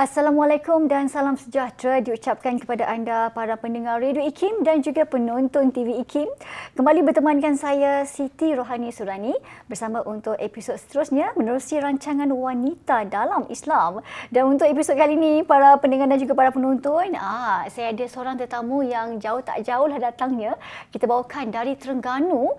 Assalamualaikum dan salam sejahtera diucapkan kepada anda para pendengar Radio IKIM dan juga penonton TV IKIM. Kembali bertemankan saya Siti Rohani Surani bersama untuk episod seterusnya menerusi rancangan Wanita dalam Islam. Dan untuk episod kali ini para pendengar dan juga para penonton, saya ada seorang tetamu yang jauh tak jauh lah datangnya. Kita bawakan dari Terengganu.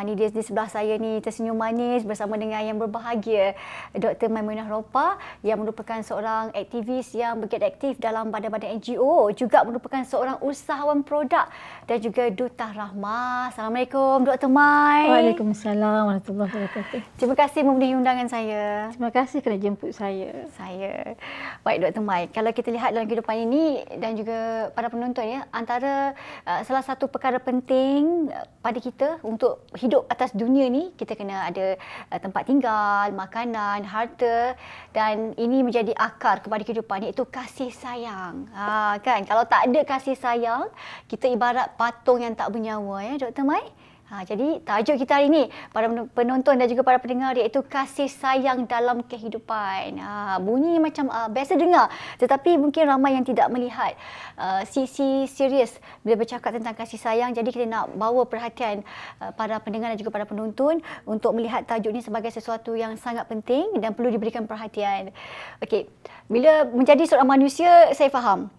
Ni dia di sebelah saya ni tersenyum manis bersama dengan yang berbahagia, Dr. Maimunah Ropa yang merupakan seorang aktivis yang bergiat aktif dalam badan-badan NGO, juga merupakan seorang usahawan produk dan juga duta rahmah. Assalamualaikum Dr. Mai. Waalaikumsalam warahmatullahi wabarakatuh. Terima kasih memenuhi undangan saya. Terima kasih kerana jemput saya. Baik Dr. Mai, kalau kita lihat dalam kehidupan ini dan juga para penonton ya, antara salah satu perkara penting pada kita untuk hidup atas dunia ni, kita kena ada tempat tinggal, makanan, harta, dan ini menjadi akar kepada kehidupan, iaitu kasih sayang. Kan, kalau tak ada kasih sayang, kita ibarat patung yang tak bernyawa ya Dr. Mai. Jadi tajuk kita hari ini para penonton dan juga para pendengar, iaitu kasih sayang dalam kehidupan. Bunyi macam biasa dengar, tetapi mungkin ramai yang tidak melihat sisi serius bila bercakap tentang kasih sayang. Jadi kita nak bawa perhatian para pendengar dan juga para penonton untuk melihat tajuk ini sebagai sesuatu yang sangat penting dan perlu diberikan perhatian. Okey, bila menjadi seorang manusia, saya faham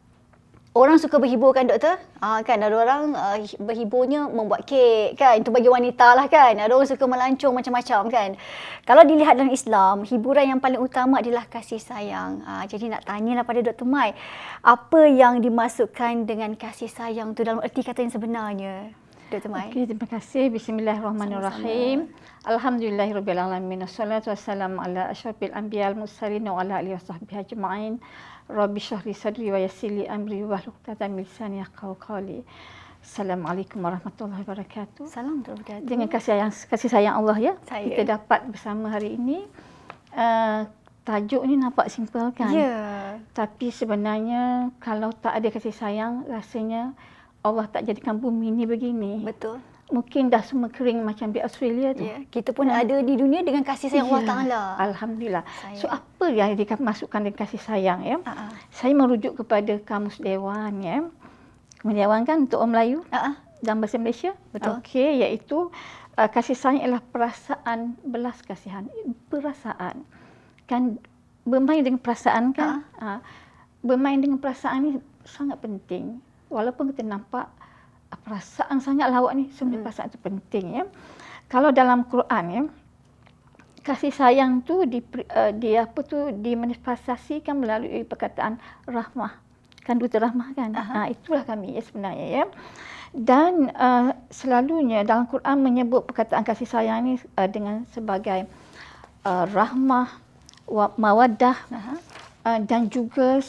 orang suka berhibur kan doktor? Kan ada orang berhiburnya membuat kek kan, itu bagi wanita lah kan. Ada orang suka melancong macam-macam kan. Kalau dilihat dalam Islam, hiburan yang paling utama adalah kasih sayang. Jadi nak tanyalah pada Dr. Mai, apa yang dimasukkan dengan kasih sayang tu dalam erti kata yang sebenarnya? Dr. Mai. Okey, terima kasih. Bismillahirrahmanirrahim. Alhamdulillahirabbil alamin. Wassalatu wassalamu ala asyrafil anbiya'il mursalin wa ala alihi washabbihi ajma'in. Rabbi syrahli sadri wa yassir li amri wahlul 'uqdatam min lisani yafqahu qawli. Assalamualaikum warahmatullahi wabarakatuh. Salam wabarakatuh. Dengan kasih sayang Allah ya, kita dapat bersama hari ini. Tajuk ni nampak simple kan? Ya. Tapi sebenarnya kalau tak ada kasih sayang, rasanya Allah tak jadikan bumi ni begini. Betul. Mungkin dah semua kering macam di Australia tu. Ya, kita pun ada di dunia dengan kasih sayang Allah Ta'ala. Alhamdulillah. So apa yang dimasukkan dengan kasih sayang ya? Saya merujuk kepada Kamus Dewan ya. Kamus Dewan kan untuk orang Melayu dalam bahasa Malaysia. Betul. Okey, iaitu kasih sayang ialah perasaan belas kasihan. Perasaan. Kan bermain dengan perasaan kan? Bermain dengan perasaan ni sangat penting. Walaupun kita nampak perasaan sangat lawak ni, sebenarnya perasaan itu penting ya. Kalau dalam Quran ya, kasih sayang tu dimanifestasikan melalui perkataan rahmah. Kan duta rahmah kan? Itulah kami ya sebenarnya ya. Dan selalunya dalam Quran menyebut perkataan kasih sayang ni dengan sebagai rahmah, mawaddah dan juga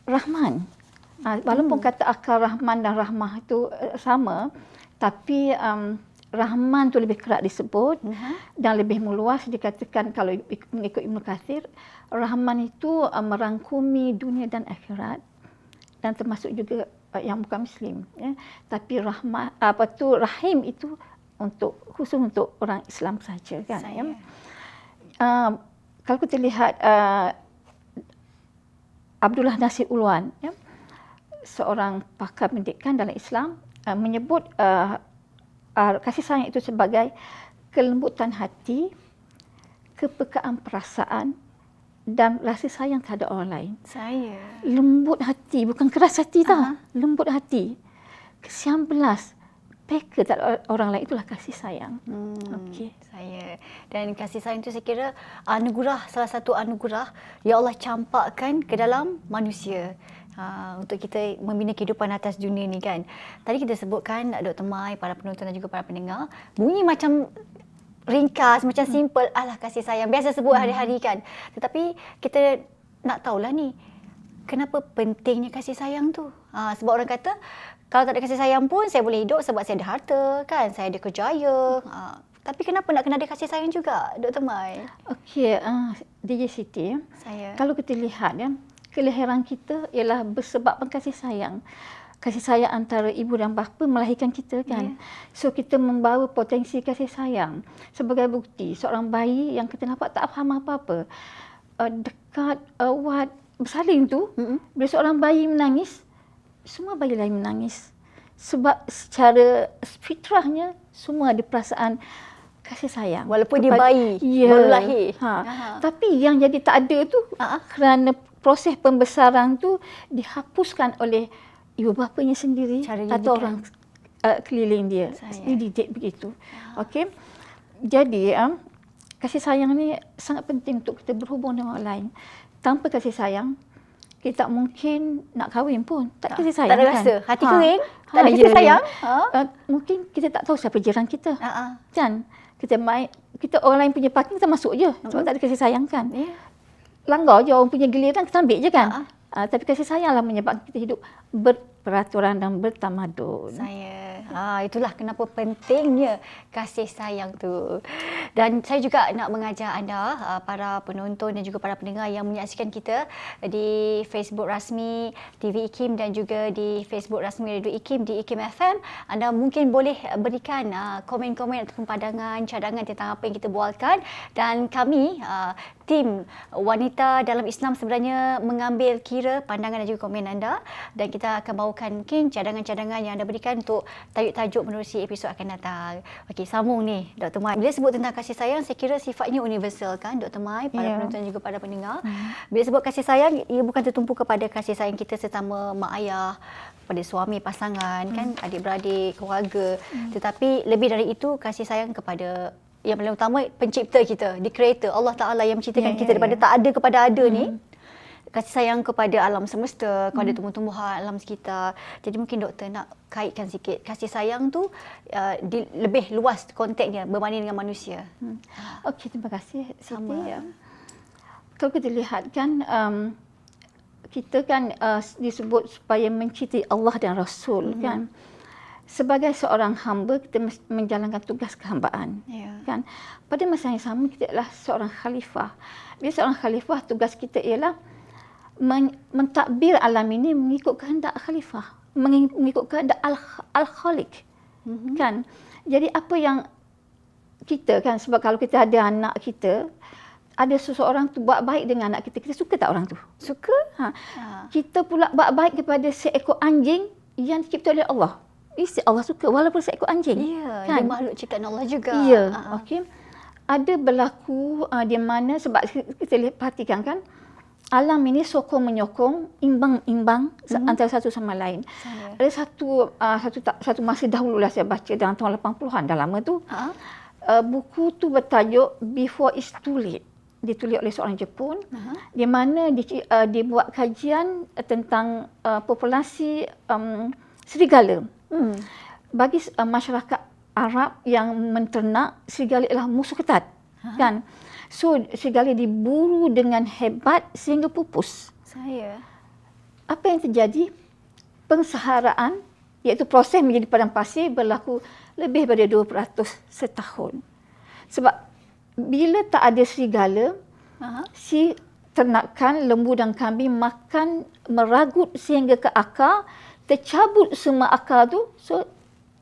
rahman. Walaupun kata akar Rahman dan Rahmah itu sama, tapi Rahman tu lebih kerap disebut dan lebih meluas dikatakan. Kalau mengikut Ibnu Katsir, Rahman itu merangkumi dunia dan akhirat dan termasuk juga yang bukan Muslim ya. Tapi Rahim itu khusus untuk orang Islam saja kan ya. Kalau kita lihat Abdullah Nasir Ulwan ya, seorang pakar pendidikan dalam Islam, menyebut kasih sayang itu sebagai kelembutan hati, kepekaan perasaan dan rasa sayang terhadap orang lain. Lembut hati, bukan keras hati tau. Lembut hati. Kesian belas, peka terhadap orang lain, itulah kasih sayang. Okey. Dan kasih sayang itu saya kira anugerah, salah satu anugerah yang Allah campakkan ke dalam manusia. Untuk kita membina kehidupan atas dunia ni kan. Tadi kita sebutkan Dr. Mai, para penonton dan juga para pendengar, bunyi macam ringkas, macam simple, alah kasih sayang, biasa sebut hari-hari kan. Tetapi kita nak tahulah ni, kenapa pentingnya kasih sayang tu? Sebab orang kata kalau tak ada kasih sayang pun saya boleh hidup sebab saya ada harta kan, saya ada kerjaya. Tapi kenapa nak kena ada kasih sayang juga Dr. Mai? Okey, DJ Siti, kalau kita lihat ya, kelahiran kita ialah bersebabkan kasih sayang. Kasih sayang antara ibu dan bapa melahirkan kita kan. So kita membawa potensi kasih sayang. Sebagai bukti, seorang bayi yang kita nampak tak faham apa-apa, dekat, awat, bersalin tu, bila seorang bayi menangis, semua bayi lain menangis. Sebab secara fitrahnya semua ada perasaan kasih sayang. Walaupun dia bayi, baru lahir. Tapi yang jadi tak ada tu kerana proses pembesaran tu dihapuskan oleh ibu bapanya sendiri atau orang keliling dia. Dia didik begitu. Okey. Jadi kasih sayang ni sangat penting untuk kita berhubung dengan orang lain. Tanpa kasih sayang, kita tak mungkin nak kahwin pun. Tak kasih sayang. Tak ada rasa. Hati kering. Tak ada kasih sayang. Mungkin kita tak tahu siapa jiran kita. Kan? Kita orang lain punya parking kita masuk je. Sebab tak ada kasih sayang kan. Langgar je orang punya giliran kita ambil je kan. Tapi kasih sayanglah menyebabkan kita hidup berperaturan dan bertamadun. Itulah kenapa pentingnya kasih sayang tu. Dan saya juga nak mengajar anda, para penonton dan juga para pendengar yang menyaksikan kita di Facebook rasmi TV IKIM dan juga di Facebook rasmi Radio IKIM di IKIM FM. Anda mungkin boleh berikan komen-komen ataupun pandangan, cadangan tentang apa yang kita bualkan. Dan kami, tim wanita dalam Islam sebenarnya mengambil kira pandangan dan juga komen anda. Dan kita akan bawakan mungkin cadangan-cadangan yang anda berikan untuk tajuk-tajuk menerusi episod akan datang. Okey, sambung ni Dr. Mai. Bila sebut tentang kasih sayang, saya kira sifatnya universal kan Dr. Mai, para penonton dan juga para pendengar. Bila sebut kasih sayang, ia bukan tertumpu kepada kasih sayang kita sesama mak ayah, pada suami, pasangan, kan, adik-beradik, keluarga. Tetapi lebih dari itu, kasih sayang kepada yang paling utama pencipta kita, the creator, Allah Ta'ala yang menciptakan kita daripada tak ada kepada ada ni. Kasih sayang kepada alam semesta, kepada tumbuh-tumbuhan alam sekitar. Jadi mungkin doktor nak kaitkan sikit kasih sayang tu lebih luas konteksnya berbanding dengan manusia. Okey, terima kasih Siti. Kalau kita lihat kan, kita kan disebut supaya mencintai Allah dan Rasul kan. Sebagai seorang hamba, kita menjalankan tugas kehambaan. Kan? Pada masa yang sama, kita adalah seorang khalifah. Bila seorang khalifah, tugas kita ialah mentadbir alam ini mengikut kehendak khalifah, mengikut kehendak al-khaliq. Kan? Jadi apa yang kita kan, sebab kalau kita ada anak kita, ada seseorang tu buat baik dengan anak kita, kita suka tak orang tu? Suka. Kita pula buat baik kepada seekor anjing yang dicipta oleh Allah. Allah suka walaupun seekor anjing. Kan? Dia makhluk ciptaan Allah juga. Okey. Ada berlaku di mana, sebab kita perhatikan kan, alam ini sokong menyokong, imbang-imbang antara satu sama lain. Ada satu masa dahulu lah saya baca dalam tahun 80-an, dah lama tu. Buku tu bertajuk Before It's Too Late. Ditulis oleh seorang Jepun, di mana dibuat kajian tentang populasi serigala. Bagi masyarakat Arab yang menternak, serigala adalah musuh ketat. Kan? So, serigala diburu dengan hebat sehingga pupus. Apa yang terjadi? Pengsaharaan, iaitu proses menjadi padang pasir, berlaku lebih daripada 2% setahun. Sebab bila tak ada serigala, si ternakan lembu dan kambing makan meragut sehingga ke akar, tercabut semua akar tu, so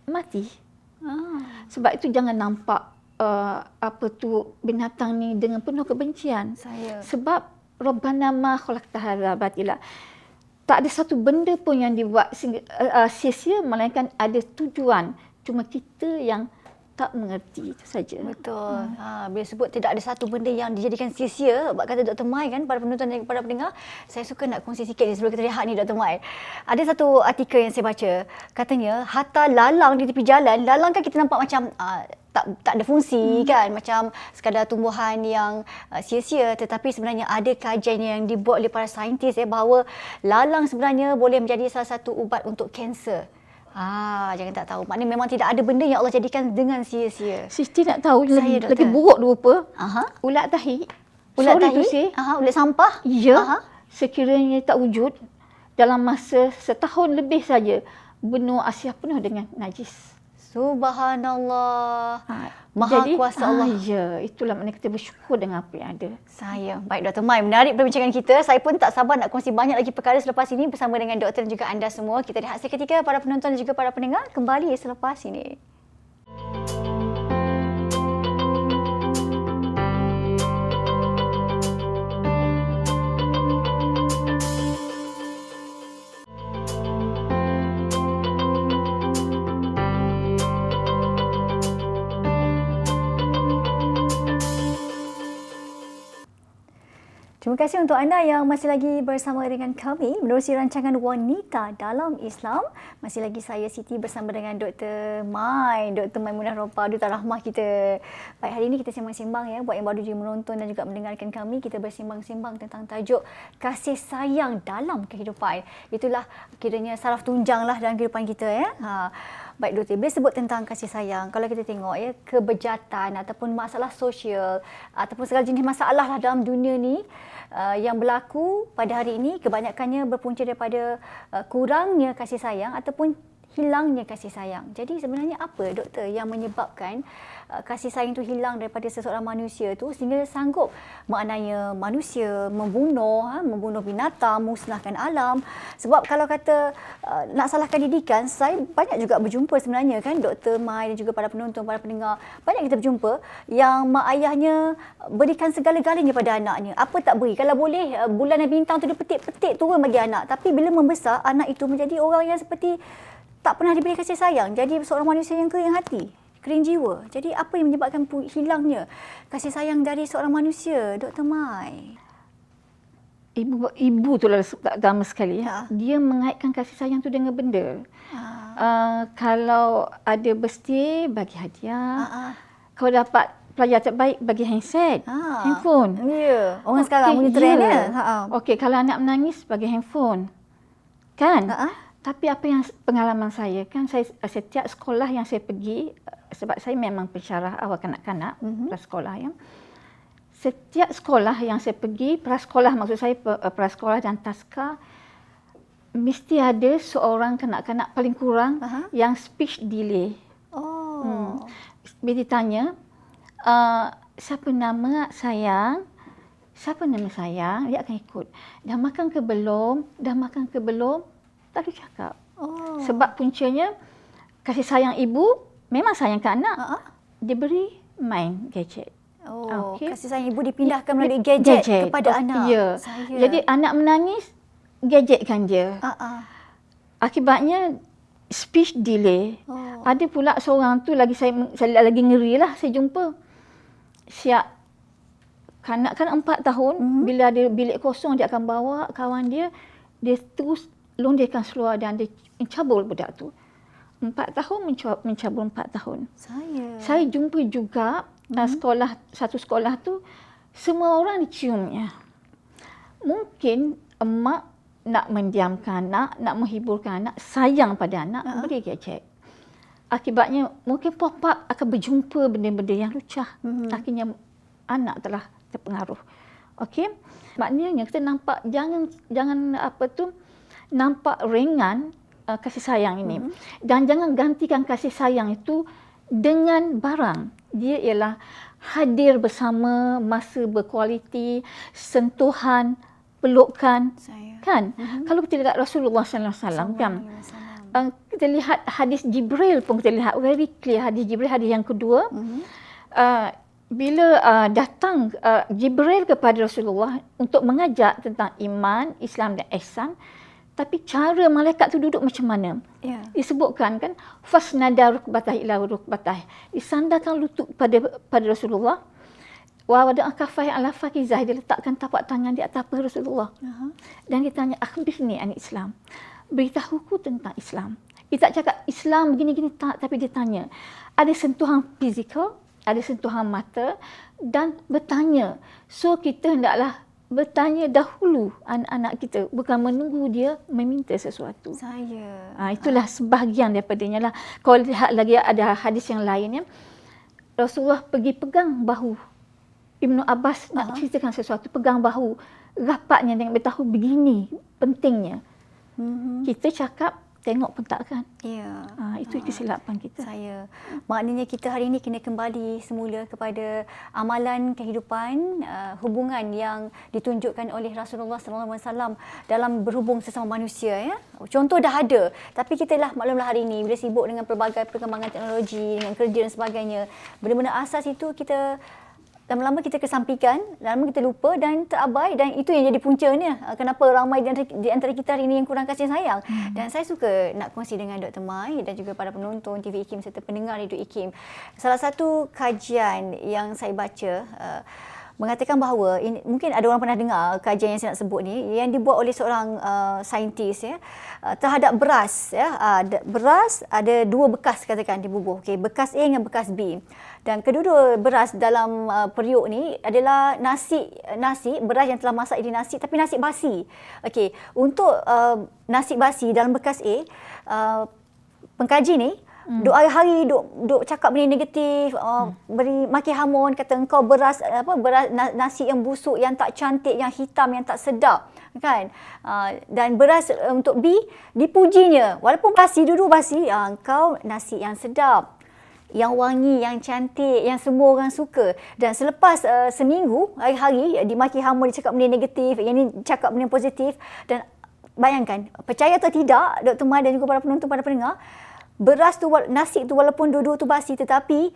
mati. Sebab itu jangan nampak binatang ni dengan penuh kebencian. Sebab Rabbana ma khalaqta hadza batila. Tak ada satu benda pun yang dibuat sia-sia, melainkan ada tujuan. Cuma kita yang tak mengerti, itu saja. Betul. Bila sebut tidak ada satu benda yang dijadikan sia-sia, sebab kata Dr. Mai kan, para penonton dan para pendengar, saya suka nak kongsi sikit ni sebelum kita rehat ni Dr. Mai. Ada satu artikel yang saya baca, katanya hatta lalang di tepi jalan, lalang kan kita nampak macam tak ada fungsi kan, macam sekadar tumbuhan yang sia-sia, tetapi sebenarnya ada kajian yang dibuat oleh para saintis bahawa lalang sebenarnya boleh menjadi salah satu ubat untuk kanser. Jangan tak tahu. Maknanya memang tidak ada benda yang Allah jadikan dengan sia-sia. Siti nak tahu lagi buruk rupa. Ulat tahi. Ulat tahi? Ulat sampah? Ya. Sekiranya tak wujud, dalam masa setahun lebih saja, benua Asia penuh dengan najis. Subhanallah. Maha kuasa Allah. Ya, itulah maknanya kita bersyukur dengan apa yang ada. Baik Dr. Mai, menarik perbincangan kita. Saya pun tak sabar nak kongsi banyak lagi perkara selepas ini bersama dengan doktor dan juga anda semua. Kita rehat seketika, para penonton dan juga para pendengar, kembali selepas ini. Terima kasih untuk anda yang masih lagi bersama dengan kami menerusi rancangan Wanita dalam Islam. Masih lagi saya Siti bersama dengan Dr. Mai, Dr. Maimunah Ropa, Duta Rahmah kita. Baik, hari ini kita sembang-sembang ya, buat yang baru je menonton dan juga mendengarkan kami, kita bersembang-sembang tentang tajuk kasih sayang dalam kehidupan. Itulah kiranya saraf tunjang lah dalam kehidupan kita ya. Baik Doktor, bila sebut tentang kasih sayang, kalau kita tengok ya, kebejatan ataupun masalah sosial ataupun segala jenis masalah lah dalam dunia ni yang berlaku pada hari ini kebanyakannya berpunca daripada kurangnya kasih sayang ataupun hilangnya kasih sayang. Jadi sebenarnya apa doktor yang menyebabkan kasih sayang itu hilang daripada seseorang manusia tu sehingga sanggup maknanya manusia membunuh binatang, musnahkan alam. Sebab kalau kata nak salahkan didikan, saya banyak juga berjumpa sebenarnya kan Dr. Mai dan juga para penonton, para pendengar, banyak kita berjumpa yang mak ayahnya berikan segala-galanya pada anaknya. Apa tak beri? Kalau boleh bulan dan bintang tu dia petik-petik turun bagi anak. Tapi bila membesar, anak itu menjadi orang yang seperti tak pernah diberi kasih sayang. Jadi seorang manusia yang kering hati, kering jiwa. Jadi apa yang menyebabkan hilangnya kasih sayang dari seorang manusia, Dr. Mai? Ibu tu lah utama sekali. Dia mengaitkan kasih sayang tu dengan benda. Kalau ada birthday, bagi hadiah. Kalau dapat pelajar terbaik, bagi handset, handphone. Ya, orang sekarang punya trend ya. Okey, kalau anak menangis, bagi handphone. Kan? Tapi apa yang pengalaman saya kan, saya setiap sekolah yang saya pergi, sebab saya memang pensyarah awal kanak-kanak, prasekolah ya. Setiap sekolah yang saya pergi, prasekolah maksud saya prasekolah dan taska, mesti ada seorang kanak-kanak paling kurang yang speech delay. Bila ditanya, siapa nama sayang? Siapa nama sayang? Dia akan ikut. Dah makan ke belum? Dah makan ke belum? Tak ada cakap. Sebab puncanya kasih sayang ibu memang sayangkan anak. Dia beri main gadget. Kasih sayang ibu dipindahkan melalui gadget kepada anak. Ya. Jadi anak menangis, gadgetkan dia. Akibatnya speech delay. Ada pula seorang tu lagi saya lagi ngeri lah saya jumpa. Siap kanak-kanak 4 tahun, bila ada bilik kosong dia akan bawa kawan dia terus londikan seluar dan dia mencabul budak tu. 4 tahun mencabul 4 tahun. Saya jumpa juga satu sekolah tu semua orang diciumnya. Mungkin emak nak mendiamkan anak, nak menghiburkan anak, sayang pada anak, beri gadget. Akibatnya mungkin pop-up akan berjumpa benda-benda yang lucah. Akhirnya anak telah terpengaruh. Okey? Maknanya kita nampak jangan nampak ringan kasih sayang ini. Dan jangan gantikan kasih sayang itu dengan barang. Dia ialah hadir bersama, masa berkualiti, sentuhan, pelukan. Kan? Kalau kita lihat Rasulullah sallallahu alaihi wasallam kan. Kita lihat hadis Jibril pun kita lihat very clear, hadis Jibril, hadis yang kedua. Bila datang Jibril kepada Rasulullah untuk mengajak tentang iman, Islam dan ihsan, tapi cara malaikat tu duduk macam mana? Disebutkan kan, fasnada rukbatah ila rukbatah. Disandarkan lutut pada Rasulullah. Wa wada'a kaffai ala fakizah, dia letakkan tapak tangan di atas paha Rasulullah. Dan dia tanya, akhbirni an Islam. Beritahuku tentang Islam. Dia tak cakap Islam begini-gini tak, tapi dia tanya. Ada sentuhan fizikal, ada sentuhan mata dan bertanya. So kita hendaklah bertanya dahulu anak-anak kita, bukan menunggu dia meminta sesuatu. Itulah sebahagian daripadanya lah. Kalau lihat lagi ada hadis yang lain ya. Rasulullah pergi pegang bahu Ibnu Abbas nak ceritakan sesuatu, pegang bahu rapatnya dengan beritahu begini pentingnya. Kita cakap tengok pun takkan. Itu kesilapan kita. Maknanya kita hari ini kena kembali semula kepada amalan kehidupan, hubungan yang ditunjukkan oleh Rasulullah sallallahu alaihi wasallam dalam berhubung sesama manusia ya. Contoh dah ada, tapi kita lah maklumlah hari ini bila sibuk dengan pelbagai perkembangan teknologi, dengan kerja dan sebagainya. Benda-benda asas itu kita lama-lama kita kesampingkan, lama-lama kita lupa dan terabai, dan itu yang jadi puncanya kenapa ramai di antara kita hari ini yang kurang kasih sayang. Dan saya suka nak kongsi dengan Dr. Mai dan juga para penonton TV IKIM serta pendengar Radio IKIM. Salah satu kajian yang saya baca mengatakan bahawa ini, mungkin ada orang pernah dengar kajian yang saya nak sebut ni, yang dibuat oleh seorang saintis ya, terhadap beras ya. Beras ada dua bekas katakan dibubuh. Okey, bekas A dengan bekas B. Dan kedua-dua beras dalam periuk ni adalah nasi beras yang telah masak jadi nasi, tapi nasi basi. Okey, untuk nasi basi dalam bekas A, pengkaji ni duk hari-hari duk cakap benda negatif, beri maki hamun, kata engkau beras nasi yang busuk, yang tak cantik, yang hitam, yang tak sedap, kan. Dan beras untuk B dipujinya, walaupun basi, dua-dua basi, engkau nasi yang sedap, yang wangi, yang cantik, yang semua orang suka. Dan selepas seminggu hari-hari dimaki hamun, dicakap benda negatif, yang ni cakap benda positif. Dan bayangkan, percaya atau tidak Dr. Mai dan juga para penonton, para pendengar, beras tu, nasi tu walaupun dua-dua tu basi, tetapi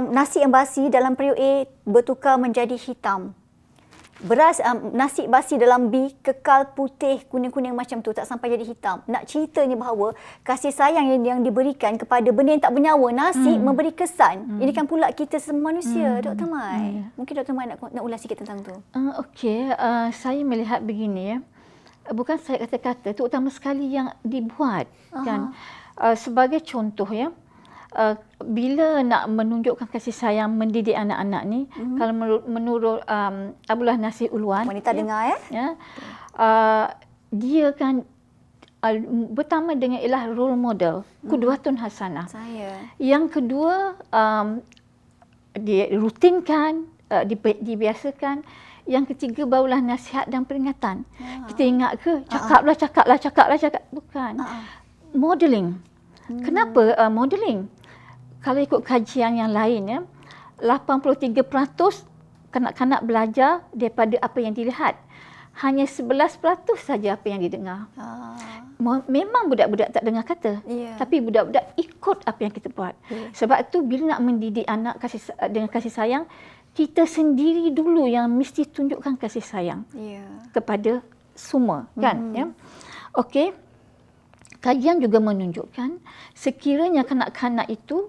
nasi yang basi dalam periuk A bertukar menjadi hitam. Nasi basi dalam B kekal putih, kuning-kuning macam tu, tak sampai jadi hitam. Nak ceritanya bahawa kasih sayang yang diberikan kepada benda yang tak bernyawa, nasi, memberi kesan. Ini kan pula kita semua manusia, Dr. Mai. Mungkin Dr. Mai nak ulas sikit tentang tu. Okey, saya melihat begini ya. Bukan saya kata-kata, terutama sekali yang dibuat kan. Sebagai contoh ya, bila nak menunjukkan kasih sayang, mendidik anak-anak ni, kalau menurut Abdullah Nasir Ulwan, wanita dengar ya. Dia kan pertama dengan ialah role model, qudwatun hasanah. Yang kedua, dia rutinkan, dibiasakan. Yang ketiga barulah nasihat dan peringatan. Kita ingat ke cakaplah. Bukan. Modeling. Kenapa modeling? Kalau ikut kajian yang lain ya, 83% kanak-kanak belajar daripada apa yang dilihat. Hanya 11% saja apa yang didengar. Memang budak-budak tak dengar kata, tapi budak-budak ikut apa yang kita buat. Sebab tu bila nak mendidik anak dengan kasih sayang, kita sendiri dulu yang mesti tunjukkan kasih sayang kepada semua, kan? Ya. Okey. Kajian juga menunjukkan sekiranya kanak-kanak itu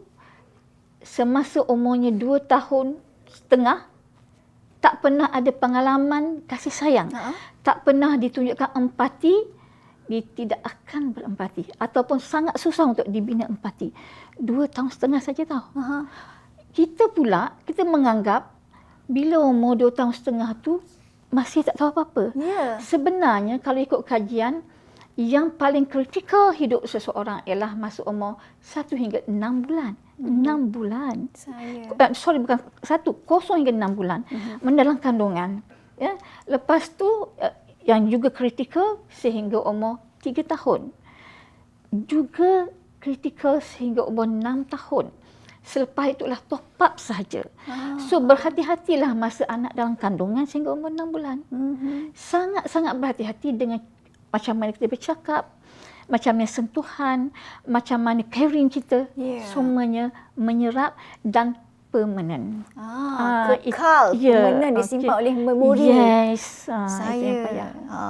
semasa umurnya 2 tahun setengah tak pernah ada pengalaman kasih sayang, tak pernah ditunjukkan empati, dia tidak akan berempati ataupun sangat susah untuk dibina empati. 2 tahun setengah saja tahu. Kita pula, kita menganggap bila umur 2 tahun setengah tu masih tak tahu apa-apa. Sebenarnya kalau ikut kajian, yang paling kritikal hidup seseorang ialah masa umur 1 hingga 6 bulan. 6 bulan. Bukan 1, 0 hingga 6 bulan. Mendalam kandungan. Ya. Lepas tu yang juga kritikal sehingga umur 3 tahun. Juga kritikal sehingga umur 6 tahun. Selepas itulah top up sahaja. So berhati-hatilah masa anak dalam kandungan sehingga umur 6 bulan. Sangat-sangat berhati-hati dengan macam mana kita bercakap, macam mana sentuhan, macam mana caring kita. Semuanya menyerap dan permanent. Kekal, permanent, disimpan oleh memori.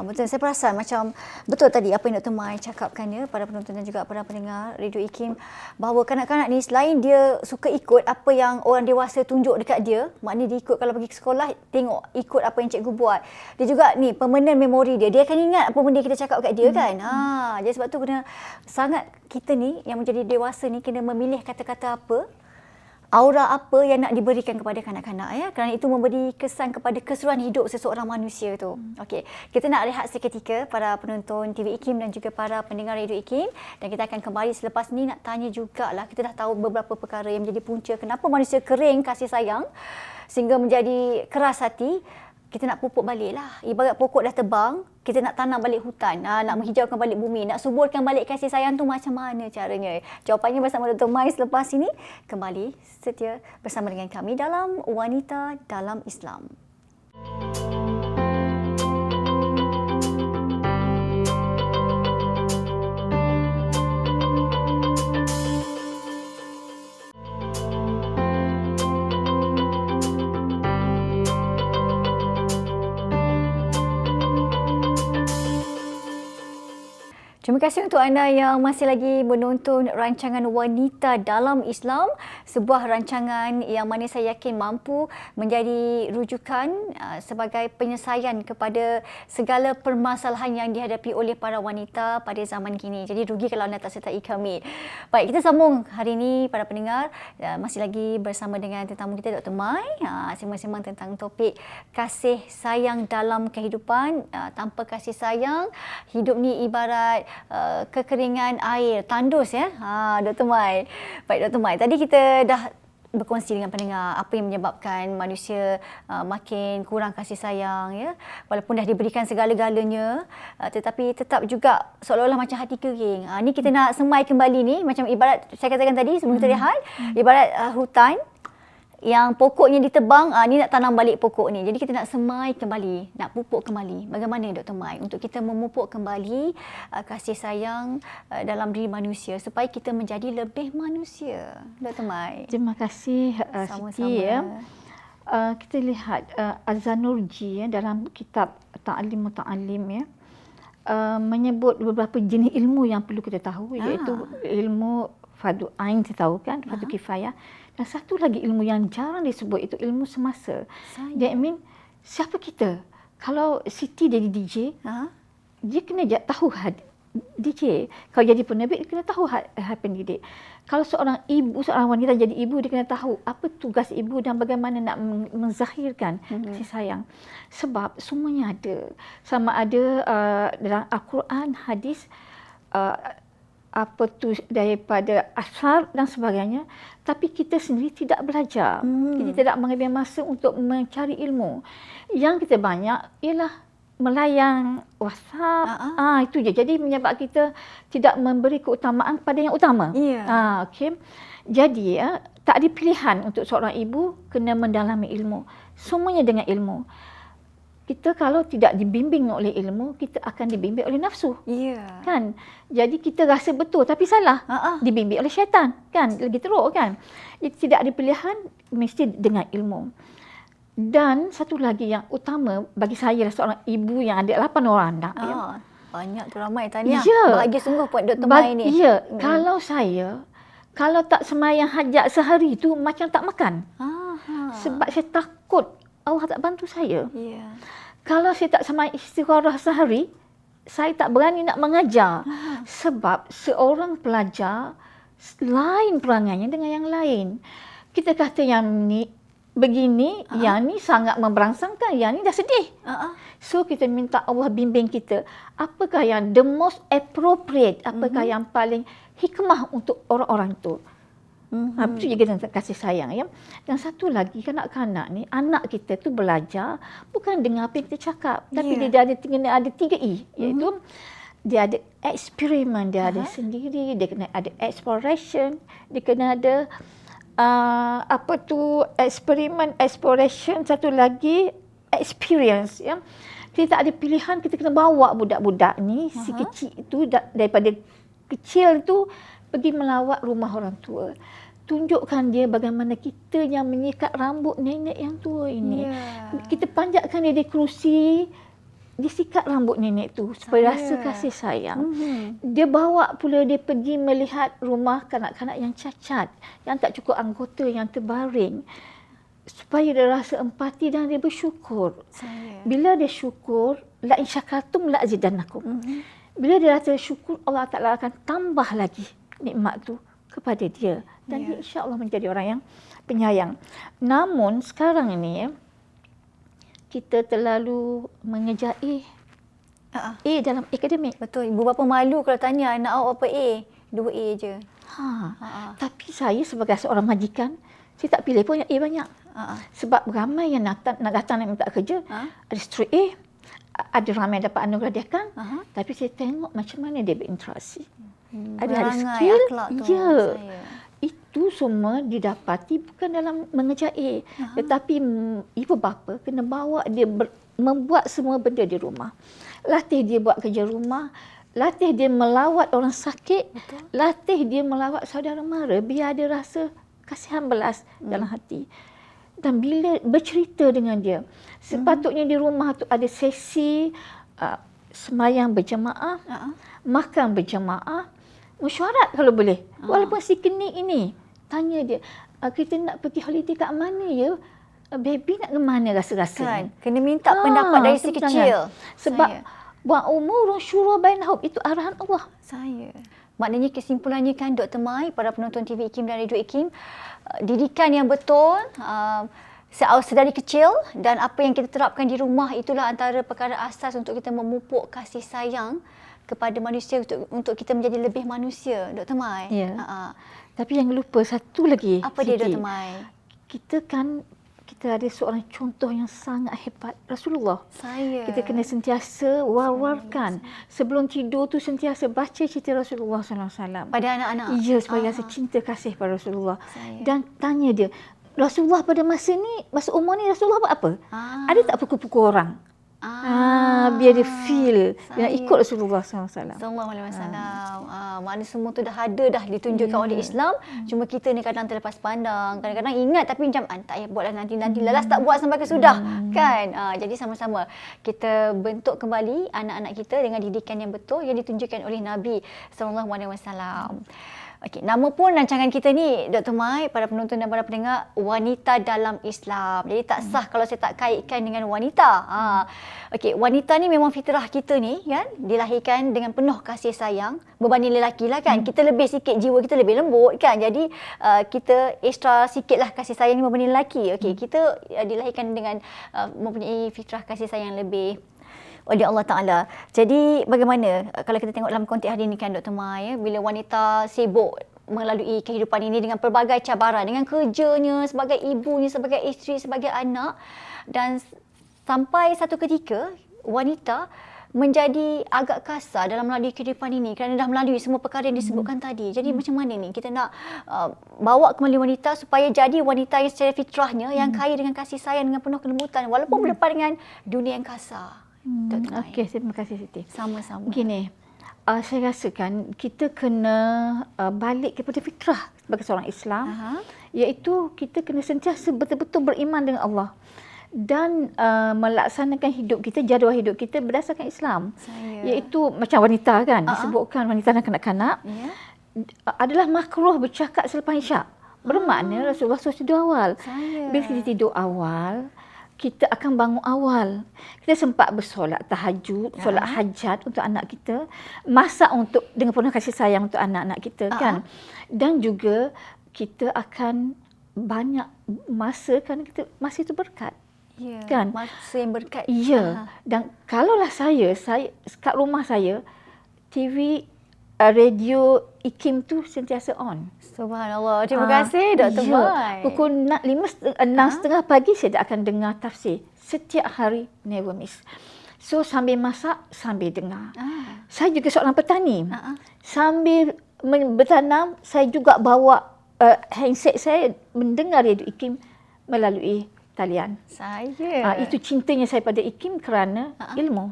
Betul, saya perasan macam betul tadi apa yang Dr. Mai cakapkan ya, para penonton dan juga para pendengar Radio IKIM, bahawa kanak-kanak ni selain dia suka ikut apa yang orang dewasa tunjuk dekat dia, maknanya dia ikut kalau pergi ke sekolah, tengok ikut apa yang cikgu buat. Dia juga ni permanent memory dia akan ingat apa benda kita cakap kat dia kan. Jadi sebab tu kena sangat kita ni yang menjadi dewasa ni kena memilih kata-kata apa, aura apa yang nak diberikan kepada kanak-kanak ya, kerana itu memberi kesan kepada keseluruhan hidup seseorang manusia tu. Okey, kita nak rehat seketika para penonton TV IKIM dan juga para pendengar Radio IKIM, dan kita akan kembali selepas ni nak tanya jugalah, kita dah tahu beberapa perkara yang menjadi punca kenapa manusia kering kasih sayang sehingga menjadi keras hati. Kita nak pupuk balik lah. Ibarat pokok dah tebang, kita nak tanam balik hutan, nak menghijaukan balik bumi, nak suburkan balik kasih sayang tu macam mana caranya? Jawapannya bersama Dr. Mai selepas ini. Kembali setia bersama dengan kami dalam Wanita dalam Islam. Terima kasih untuk anda yang masih lagi menonton rancangan Wanita dalam Islam, sebuah rancangan yang mana saya yakin mampu menjadi rujukan sebagai penyelesaian kepada segala permasalahan yang dihadapi oleh para wanita pada zaman kini. Jadi rugi kalau anda tak sertai kami. Baik, kita sambung hari ini para pendengar, masih lagi bersama dengan tetamu kita Dr. Mai, sembang-sembang tentang topik kasih sayang dalam kehidupan. Tanpa kasih sayang, hidup ni ibarat kekeringan air, tandus ya. Dr. Mai. Baik Dr. Mai, tadi kita dah berkongsi dengan pendengar apa yang menyebabkan manusia makin kurang kasih sayang ya. Walaupun dah diberikan segala-galanya, tetapi tetap juga seolah-olah macam hati kering. Ni kita nak semai kembali ni, macam ibarat saya katakan tadi sebelum kita rehat, ibarat hutan yang pokoknya ditebang, ni nak tanam balik pokok ni. Jadi kita nak semai kembali, nak pupuk kembali. Bagaimana Dr. Mai untuk kita memupuk kembali kasih sayang dalam diri manusia supaya kita menjadi lebih manusia. Dr. Mai. Terima kasih Sama-sama. Siti ya. Kita lihat Az-Zanurji dalam kitab Ta'lim Muta'allim ya. Menyebut beberapa jenis ilmu yang perlu kita tahu, iaitu ilmu fardu ain, kita tahu kan, fardu kifayah. Dan satu lagi ilmu yang jarang disebut, itu ilmu semasa. That mean, siapa kita? Kalau Siti jadi DJ, dia kena tahu DJ. Kalau jadi penerbit, dia kena tahu pendidik. Kalau seorang ibu, seorang wanita jadi ibu, dia kena tahu apa tugas ibu dan bagaimana nak menzahirkan kasih sayang. Sebab semuanya ada. Sama ada dalam Al-Quran, hadis, apa tu daripada asar dan sebagainya, tapi kita sendiri tidak belajar. Kita tidak mengambil masa untuk mencari ilmu. Yang kita banyak ialah melayang WhatsApp. Itu je. Jadi menyebabkan kita tidak memberi keutamaan kepada yang utama. Okay. Jadi tak ada pilihan untuk seorang ibu kena mendalami ilmu. Semuanya dengan ilmu. Kita kalau tidak dibimbing oleh ilmu, kita akan dibimbing oleh nafsu. Kan? Jadi kita rasa betul tapi salah. Dibimbing oleh syaitan. Kan? Lagi teruk kan? Jadi tidak ada pilihan, mesti dengan ilmu. Dan satu lagi yang utama bagi saya seorang ibu yang ada 8 orang anak. Banyak tu, ramai tanya. Bahagia sungguh buat Dr. Mai ni. Kalau saya, kalau tak semayang hajat sehari tu macam tak makan. Sebab saya takut Allah tak bantu saya. Kalau saya tak sembahyang istikharah sehari, saya tak berani nak mengajar. Sebab seorang pelajar lain perangannya dengan yang lain. Kita kata yang ni begini, yang ni sangat memberangsangkan, yang ni dah sedih. So kita minta Allah bimbing kita. Apakah yang the most appropriate, apakah yang paling hikmah untuk orang-orang tu. Itu juga tentang kasih sayang ya. Dan satu lagi, kanak-kanak ni, anak kita tu belajar bukan dengan apa yang kita cakap, tapi dia ada 3E, iaitu dia ada eksperimen, dia ada sendiri, dia kena ada exploration, dia kena ada eksperimen, exploration, satu lagi experience ya. Kita tak ada pilihan, kita kena bawa budak-budak ni, si kecil tu daripada kecil tu pergi melawat rumah orang tua. Tunjukkan dia bagaimana kita yang menyikat rambut nenek yang tua ini. Kita panjatkan dia di kerusi, dia sikat rambut nenek tu supaya rasa kasih sayang. Dia bawa pula dia pergi melihat rumah kanak-kanak yang cacat, yang tak cukup anggota, yang terbaring. Supaya dia rasa empati dan dia bersyukur. Bila dia syukur, la in syakartum la azidannakum. Bila dia rasa syukur, Allah Ta'ala akan tambah lagi nikmat tu kepada dia. Dan dia insya-Allah menjadi orang yang penyayang. Namun sekarang ini kita terlalu mengejar A dalam akademik. Betul. Ibu bapa malu kalau tanya anak awak apa A? 2A je. Tapi saya sebagai seorang majikan, saya tak pilih pun yang A banyak. Sebab ramai yang nak datang nak minta kerja, ada straight A, ada ramai dapat anugerah diakan, tapi saya tengok macam mana dia berinteraksi. Ada skill, itu semua didapati bukan dalam mengejar A, tetapi ibu bapa kena bawa dia membuat semua benda di rumah. Latih dia buat kerja rumah, latih dia melawat orang sakit, latih dia melawat saudara mara, biar dia rasa kasihan belas dalam hati. Dan bila bercerita dengan dia, sepatutnya di rumah tu ada sesi semayang berjemaah, makan berjemaah, mesyuarat kalau boleh. Walaupun si kenik ini, tanya dia, kita nak pergi holiday kat mana ya? Baby nak ke mana rasa-rasa? Kan, kena minta pendapat dari si kecil. Sebab wa umurun syura bainahum, itu arahan Allah. Maknanya kesimpulannya kan Dr. Mai, para penonton TV IKIM dan Radio IKIM, didikan yang betul sedari kecil dan apa yang kita terapkan di rumah itulah antara perkara asas untuk kita memupuk kasih sayang kepada manusia untuk kita menjadi lebih manusia, Dr. Mai. Ya. Tapi yang lupa satu lagi. Apa dia, Dr. Mai? Kita ada seorang contoh yang sangat hebat, Rasulullah. Kita kena sentiasa war-warkan. Sebelum tidur tu sentiasa baca cerita Rasulullah SAW. Pada anak-anak? Ya, supaya rasa cinta kasih pada Rasulullah. Dan tanya dia, Rasulullah pada masa umur ni Rasulullah buat apa? Ada tak pukul-pukul orang? Biar dia feel dan ikut Rasulullah SAW. Sallallahu alaihi wasallam. Mana semua tu dah ada dah ditunjukkan oleh Islam. Cuma kita ni kadang terlepas pandang. Kadang-kadang ingat tapi macam tak payah buatlah nanti lalas tak buat sampai ke sudah. Kan? Jadi sama-sama kita bentuk kembali anak-anak kita dengan didikan yang betul yang ditunjukkan oleh Nabi sallallahu alaihi wasallam. Okey, nama pun rancangan kita ni, Dr. Mai, para penonton dan para pendengar, wanita dalam Islam. Jadi tak sah kalau saya tak kaitkan dengan wanita. Okey, wanita ni memang fitrah kita ni kan, dilahirkan dengan penuh kasih sayang berbanding lelaki lah kan. Kita lebih sikit, jiwa kita lebih lembut kan. Jadi kita extra sikitlah kasih sayang berbanding lelaki. Okey, kita dilahirkan dengan mempunyai fitrah kasih sayang lebih oleh Allah Ta'ala. Jadi bagaimana kalau kita tengok dalam konteks hari ini kan Dr. Mai, bila wanita sibuk melalui kehidupan ini dengan pelbagai cabaran, dengan kerjanya, sebagai ibunya, sebagai isteri, sebagai anak, dan sampai satu ketika wanita menjadi agak kasar dalam melalui kehidupan ini kerana dah melalui semua perkara yang disebutkan tadi. Jadi macam mana ni kita nak bawa kembali wanita supaya jadi wanita yang secara fitrahnya yang kaya dengan kasih sayang, dengan penuh kelembutan walaupun berdepan dengan dunia yang kasar. Okey, terima kasih Siti. Sama-sama. Begini, saya rasakan kita kena balik kepada fitrah sebagai seorang Islam, iaitu kita kena sentiasa betul-betul beriman dengan Allah dan melaksanakan hidup kita, jadual hidup kita berdasarkan Islam. Iaitu macam wanita kan, disebutkan wanita dan kanak-kanak adalah makruh bercakap selepas isyak. Bermakna Rasulullah suruh tidur awal. Bila kita tidur awal, kita akan bangun awal. Kita sempat bersolat tahajud, solat hajat untuk anak kita, masak untuk dengan penuh kasih sayang untuk anak-anak kita kan. Dan juga kita akan banyak masa kan, kita masa itu berkat. Kan? Masa yang berkat. Ya. Dan kalaulah saya kat rumah saya TV radio IKIM tu sentiasa on. Subhanallah. Terima kasih Dr. Mai. Pukul 6.30 pagi saya dah akan dengar tafsir. Setiap hari, never miss. So sambil masak, sambil dengar. Saya juga seorang petani. Sambil bertanam, saya juga bawa handset saya mendengar radio IKIM melalui talian. Itu cintanya saya pada IKIM kerana ilmu.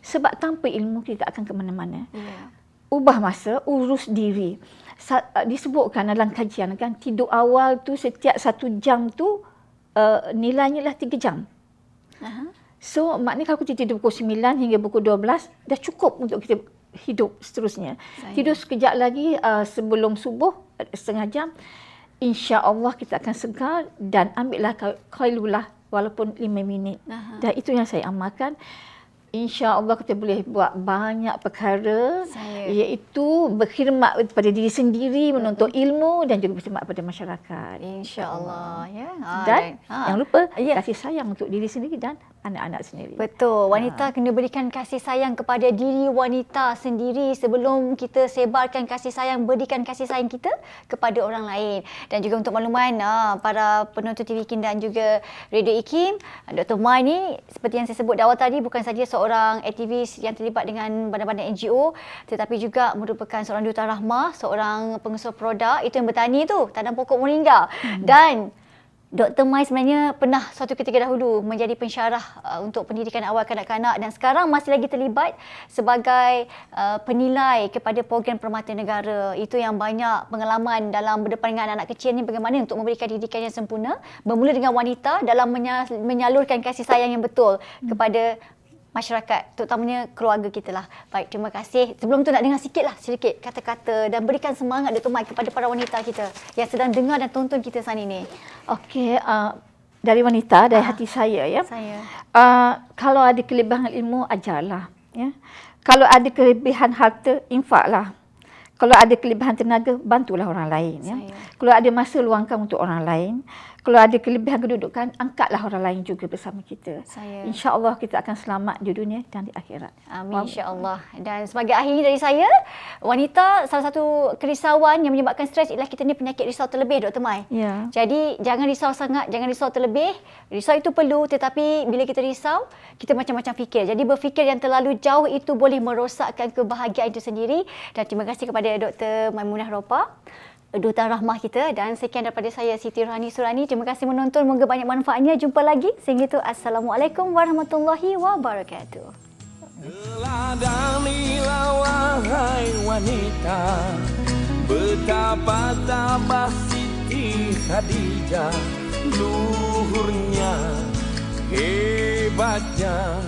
Sebab tanpa ilmu kita tak akan ke mana-mana. Ubah masa, urus diri. Disebutkan dalam kajian kan, tidur awal tu setiap 1 jam tu nilainya lah 3 jam. So maknanya kalau kita tidur pukul 9 hingga pukul 12 dah cukup untuk kita hidup seterusnya. Tidur sekejap lagi sebelum subuh, setengah jam, insya-Allah kita akan segar dan ambillah qailulah walaupun 5 minit. Dan itu yang saya amalkan. InsyaAllah kita boleh buat banyak perkara, iaitu berkhidmat kepada diri sendiri, menuntut ilmu dan juga berkhidmat kepada masyarakat. InsyaAllah. Dan jangan lupa kasih sayang untuk diri sendiri dan anak-anak sendiri. Betul. Wanita kena berikan kasih sayang kepada diri wanita sendiri sebelum kita sebarkan kasih sayang, berikan kasih sayang kita kepada orang lain. Dan juga untuk makluman para penonton TV IKIM dan juga Radio IKIM, Dr. Mai ni seperti yang saya sebut di awal tadi bukan saja seorang aktivis yang terlibat dengan badan-badan NGO, tetapi juga merupakan seorang duta rahmah, seorang pengusaha produk, itu yang bertani tu, tanam pokok moringa. Dan Dr. Mai sebenarnya pernah suatu ketika dahulu menjadi pensyarah untuk pendidikan awal kanak-kanak dan sekarang masih lagi terlibat sebagai penilai kepada program Permata Negara. Itu yang banyak pengalaman dalam berdepan dengan anak-anak kecil ni, bagaimana untuk memberikan didikan yang sempurna, bermula dengan wanita dalam menyalurkan kasih sayang yang betul kepada masyarakat, terutamanya keluarga kita lah. Baik, terima kasih. Sebelum tu nak dengar sedikit kata-kata dan berikan semangat Dr. Mai kepada para wanita kita yang sedang dengar dan tonton kita saat ini. Okey, dari wanita, dari hati saya ya. Saya. Kalau ada kelebihan ilmu, ajarlah. Ya. Kalau ada kelebihan harta, infaklah. Kalau ada kelebihan tenaga, bantulah orang lain. Ya. Kalau ada masa, luangkan untuk orang lain. Kalau ada kelebihan kedudukan, angkatlah orang lain juga bersama kita. InsyaAllah kita akan selamat di dunia dan di akhirat. Amin, insyaAllah. Dan sebagai akhirnya dari saya, wanita salah satu kerisauan yang menyebabkan stres ialah kita ni penyakit risau terlebih, Dr. Mai. Ya. Jadi jangan risau sangat, jangan risau terlebih. Risau itu perlu, tetapi bila kita risau, kita macam-macam fikir. Jadi berfikir yang terlalu jauh itu boleh merosakkan kebahagiaan itu sendiri. Dan terima kasih kepada Dr. Maimunah Ropa, Duta Rahmah kita, dan sekian daripada saya Siti Rohani Surani. Terima kasih menonton, moga banyak manfaatnya. Jumpa lagi. Sehingga itu, Assalamualaikum warahmatullahi wabarakatuh. Teladanilah wahai wanita, betapa tabah Siti Khadijah, luhurnya, hebatnya.